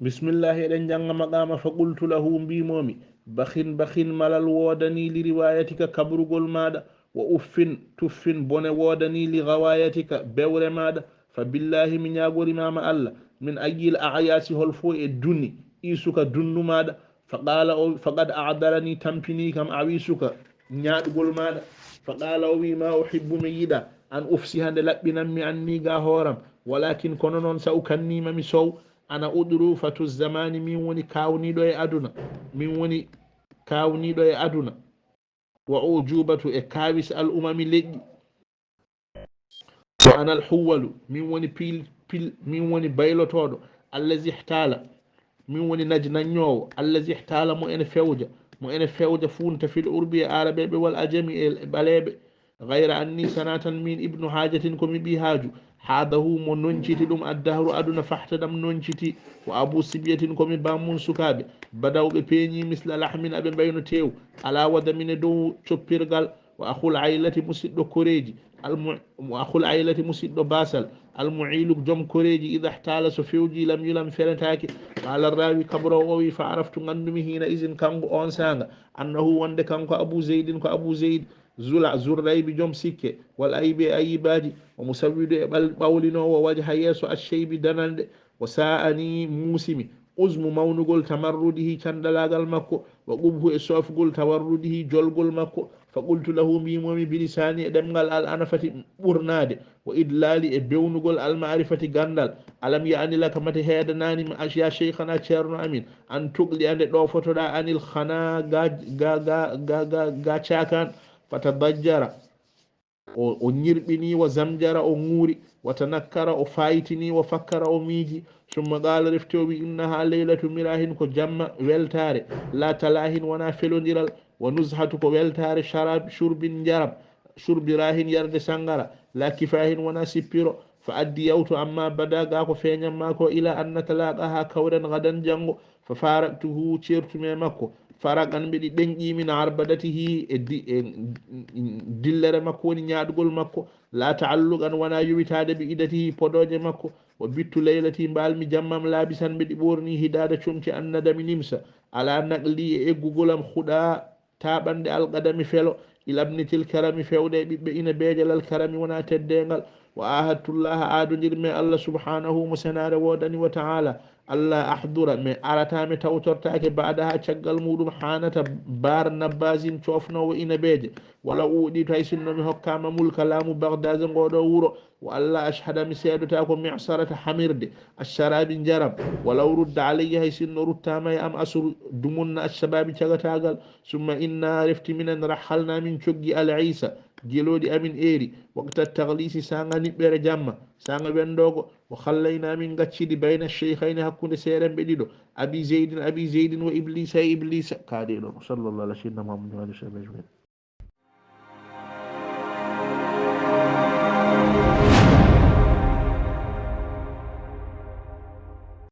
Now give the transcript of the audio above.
bismillah eɗen janga maqama fa qultu lahu mbimomi bakhin bakhin malal wodani li riwayatika kabrugol maɗa wa uffin tuffin bone wodani li gawayatika bewre maɗa fa billahi mi ñagorimama allah min ayil ayasi hol fo e dunni isuka dunnu maɗa faqala o faqad a'dalani tampini kam awisuka ñaɗugol maɗa faqala o wi ma uhibbu mi yiɗa an ufsihande laɓɓinanmi anni ga horam walakin kono noon sa ukannima mi sow ana udru fatu zamani min woni kawniɗo e aduna min woni kawniɗo e aduna wa ujubatu e kawis al umami leƴƴi wa ana al huwalu min woni pil min woni baylotoɗo allazi ihtala min woni najnanñowo allazi ihtala mo ene fewja funta fil urbi e arabeɓe wal ajami e ɓaleɓe gayra anni sanatan min ibnu hajatin komi ɓi haaju haadahu mo nonciti ɗum addahru aduna fahtadam nonciti wa abu sibiyatin komi bammum sukaɓe badawɓe peeñi misla lahmin aɓe mbayno tew ala wada mine dow coppirgal wa ahul aylati musidɗo koreji ahul aylati musidɗo basal almuilu joom koreji ida htala so fewji lam yulam feretaki qala rawi kabro o wi fa araftu gandumi hina isin kanko on saga annahu wonde kanko abou zeydin ko abou zeyd zula zurraybi joom sikke wal aybe ayibaji o musawwidu e ɓawlinowo wajha yeeso asheybi danalde o sa'ani musimi usmu mawnugol tamarrudihi candalagal makko wa qubhu e sofgol tawarrudihi jolgol makko fa qultu lahu mbimomi bilisani e ɗemgal al anafati ɓurnade wa idlali e bewnugol almarifati gandal alam yani laka mate heedanani ya cheikhana ceerno amin an tugli ande ɗo fotoɗa anil khana ga cakan fatadajjara o ñirɓini wa zamjara o ŋuuri watanakkara o fayitini wa fakkara o miiji summa qala refti o wi innaha leylatu mirahin ko jamma weltare la talahin wona felodiral wa nushatu ko weltare sharab shurbin jarab shurbirahin yarde sangara la kifahin wona sippiro fa addi yawtu amma bada ga ko feñamma ko ila an natalaqaha kawren gadan jango fa faraktuhu certume makko faragan mbiɗi ɗenƴimin arbadatihi e dillere makko woni ñaɗugol makko la taalluqan wona yowitade ɓe idatihi poɗoje makko o bittu leylati mbalmi jammam laabisan mbiɗi ɓorni hidade comci annadami nimsa ala naqli e eggugolam huɗa taɓande alqadami felo ilabnitil karami fewɗe ɓiɓɓe ina beejalal karami wona teddengal wa ahadtullaha aadodirmi allah subhanahu mo senare wodani wa taala allah ahdura mi aratami tawtortake baadaha caggal muɗum hanata bar nabbasin cofnowo ina beeje wala uɗi to hay sinno mi hokkama mulka laamu bagdade ngoɗo wuuro wa allah ashhada mi seedota ko misarata hamirde asharabi jaram walaw rudda alayya hay sinno ruttama e am asru dumunna assababi cagatagal summa inna refti minen rahalna min coggi al isa jeeloɗi amin eeri waqta taglisi sanga niɓɓere jamma sanga wendogo o hallayna min gaccidi bayna cheikhayni hakkude seeremɓe ɗiɗo abi zeydin wa iblisa e iblisa kaɗe ɗon sallallah ala sayyidina muhammadin wa alihi wa sahbihi ajmain